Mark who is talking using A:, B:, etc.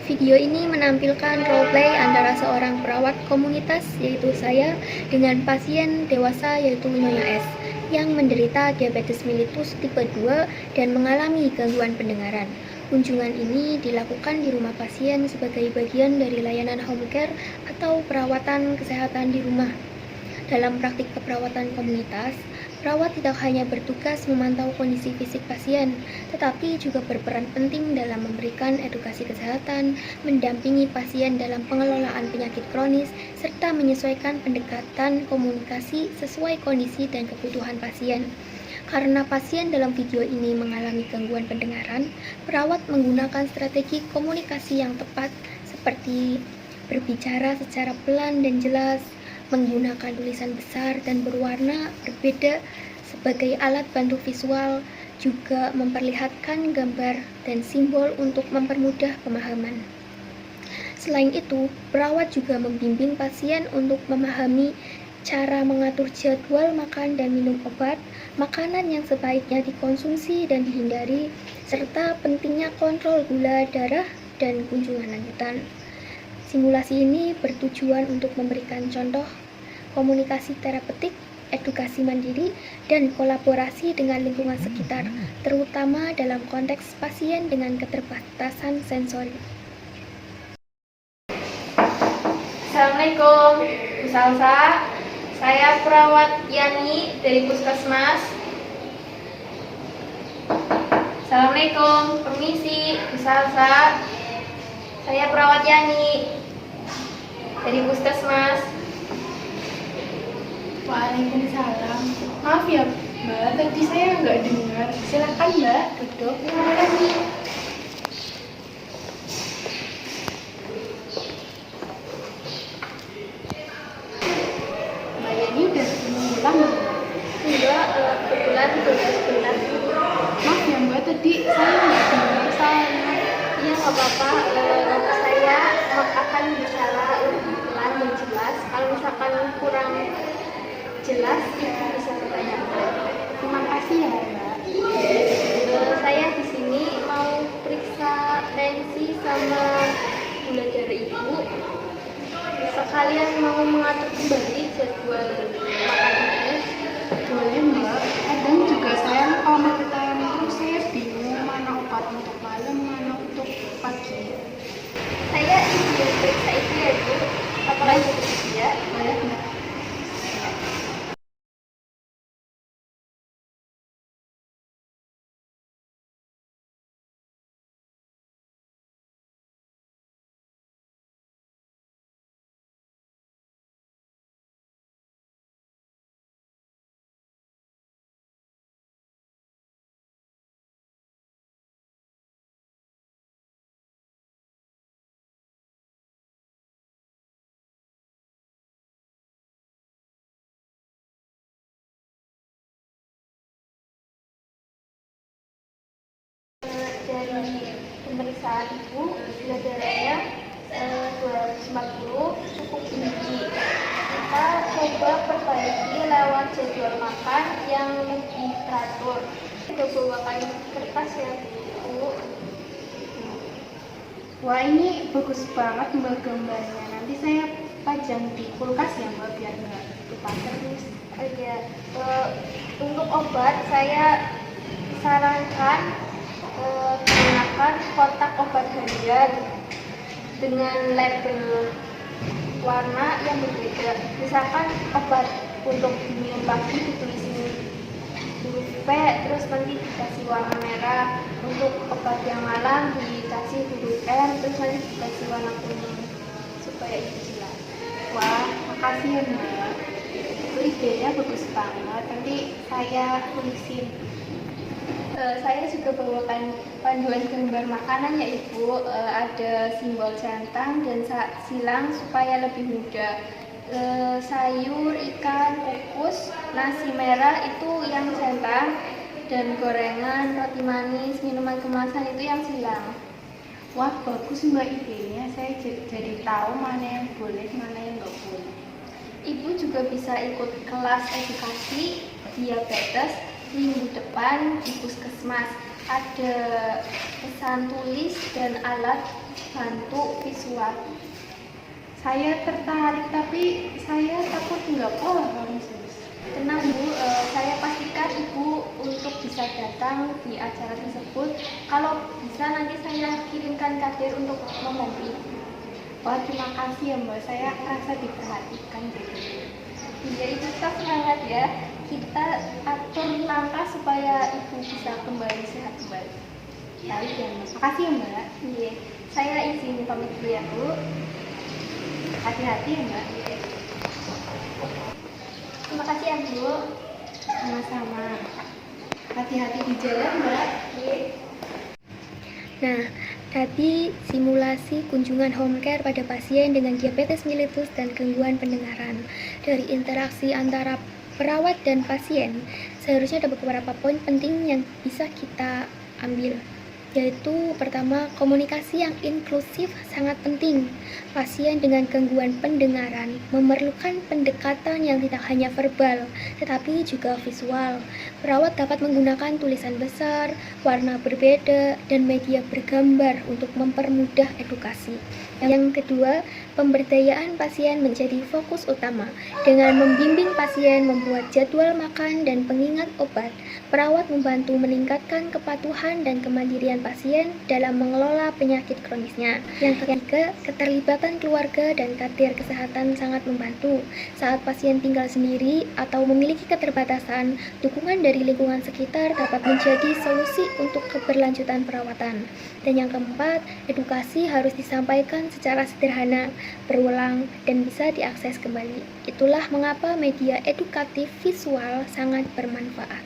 A: Video ini menampilkan roleplay antara seorang perawat komunitas, yaitu saya, dengan pasien dewasa, yaitu Nyonya S, yang menderita diabetes mellitus tipe 2 dan mengalami gangguan pendengaran. Kunjungan ini dilakukan di rumah pasien sebagai bagian dari layanan home care atau perawatan kesehatan di rumah. Dalam praktik keperawatan komunitas, perawat tidak hanya bertugas memantau kondisi fisik pasien, tetapi juga berperan penting dalam memberikan edukasi kesehatan, mendampingi pasien dalam pengelolaan penyakit kronis, serta menyesuaikan pendekatan komunikasi sesuai kondisi dan kebutuhan pasien. Karena pasien dalam video ini mengalami gangguan pendengaran, perawat menggunakan strategi komunikasi yang tepat seperti berbicara secara pelan dan jelas, menggunakan tulisan besar dan berwarna berbeda sebagai alat bantu visual, juga memperlihatkan gambar dan simbol untuk mempermudah pemahaman. Selain itu, perawat juga membimbing pasien untuk memahami cara mengatur jadwal makan dan minum obat, makanan yang sebaiknya dikonsumsi dan dihindari, serta pentingnya kontrol gula darah dan kunjungan lanjutan. Simulasi ini bertujuan untuk memberikan contoh komunikasi terapeutik, edukasi mandiri, dan kolaborasi dengan lingkungan sekitar, terutama dalam konteks pasien dengan keterbatasan sensori.
B: Assalamualaikum, Bu Salsa. Saya perawat Yani dari Puskesmas. Assalamualaikum, permisi, Bu Salsa. Saya perawat Yani dari Puskesmas.
C: Waalaikumsalam. Maaf ya Mbak, tadi saya nggak dengar. Silakan Mbak, duduk. Terima kasih. Mbak Yani udah pulang Mbak?
B: Enggak, kebetulan sudah sebentar.
C: Maaf ya Mbak, tadi saya nggak dengar soalnya.
B: Iya, nggak apa-apa. Saya akan bicara lebih pelan dan jelas. Kalau misalkan kurang jelas, Ibu bisa bertanyakan.
C: Terima kasih ya Mbak.
B: Saya di sini mau periksa tensi sama gula darah Ibu. Sekalian mau mengatur kembali jadwal makan Ibu.
C: Boleh Mbak. Kadang juga saya kalau makan terus saya bingung mana obat untuk malam, mana untuk pagi.
B: Saya ingin periksa itu ya Bu. Apakah Ibu bersedia?
C: Boleh Mbak.
B: Dari pemeriksaan Ibu, gula darahnya 240, cukup tinggi. Kita coba perbaiki lewat jadwal makan yang lebih teratur. Kita bawakan kertas ya Bu.
C: Wah ini bagus banget Mbak gambarnya. Nanti saya pajang di kulkas ya Mbak biar nggak lupa terus.
B: Untuk obat saya sarankan gunakan kotak obat harian dengan label warna yang berbeda. Misalkan obat untuk minum pagi ditulisin huruf P, terus nanti dikasih warna merah. Untuk obat yang malam dikasih huruf R, terus nanti dikasih warna kuning supaya itu jelas.
C: Wah makasih ya Mbak. Itu idenya bagus banget. Nanti saya tulisin.
B: Saya juga bawakan panduan gambar makanan ya Ibu. Ada simbol centang dan silang supaya lebih mudah. Sayur, ikan, kukus, nasi merah itu yang centang, dan gorengan, roti manis, minuman kemasan itu yang silang.
C: Wah bagus Mbak idenya. Saya jadi tahu mana yang boleh, mana yang nggak boleh.
B: Ibu juga bisa ikut kelas edukasi diabetes minggu depan di Puskesmas. ada pesan tulis dan alat bantu visual.
C: Saya tertarik tapi saya takut nggak paham, sis.
B: Tenang Bu, saya pastikan Ibu untuk bisa datang di acara tersebut. Kalau bisa nanti saya kirimkan kader untuk membantu Ibu.
C: Wah, terima kasih ya Mbak, saya merasa diperhatikan jadi.
B: Iya, Ibu tetap semangat ya. Kita atur langkah supaya Ibu bisa kembali sehat kembali.
C: Baik ya Mbak, makasih ya Mbak.
B: Iya, saya izin pamit dulu ya Bu.
C: Hati-hati ya Mbak.
B: Iya. Terima kasih ya Bu.
C: Sama-sama. Hati-hati di jalan Mbak.
B: Iya.
A: Nah, tadi simulasi kunjungan home care pada pasien dengan diabetes mellitus dan gangguan pendengaran. Dari interaksi antara perawat dan pasien, seharusnya ada beberapa poin penting yang bisa kita ambil, yaitu pertama, komunikasi yang inklusif sangat penting. Pasien dengan gangguan pendengaran memerlukan pendekatan yang tidak hanya verbal, tetapi juga visual. Perawat dapat menggunakan tulisan besar, warna berbeda, dan media bergambar untuk mempermudah edukasi. Yang kedua, pemberdayaan pasien menjadi fokus utama. Dengan membimbing pasien membuat jadwal makan dan pengingat obat, perawat membantu meningkatkan kepatuhan dan kemandirian pasien dalam mengelola penyakit kronisnya. Yang ketiga, keterlibatan keluarga dan kader kesehatan sangat membantu. Saat pasien tinggal sendiri atau memiliki keterbatasan, dukungan dari lingkungan sekitar dapat menjadi solusi untuk keberlanjutan perawatan. Dan yang keempat, edukasi harus disampaikan secara sederhana, berulang, dan bisa diakses kembali. Itulah mengapa media edukatif visual sangat bermanfaat.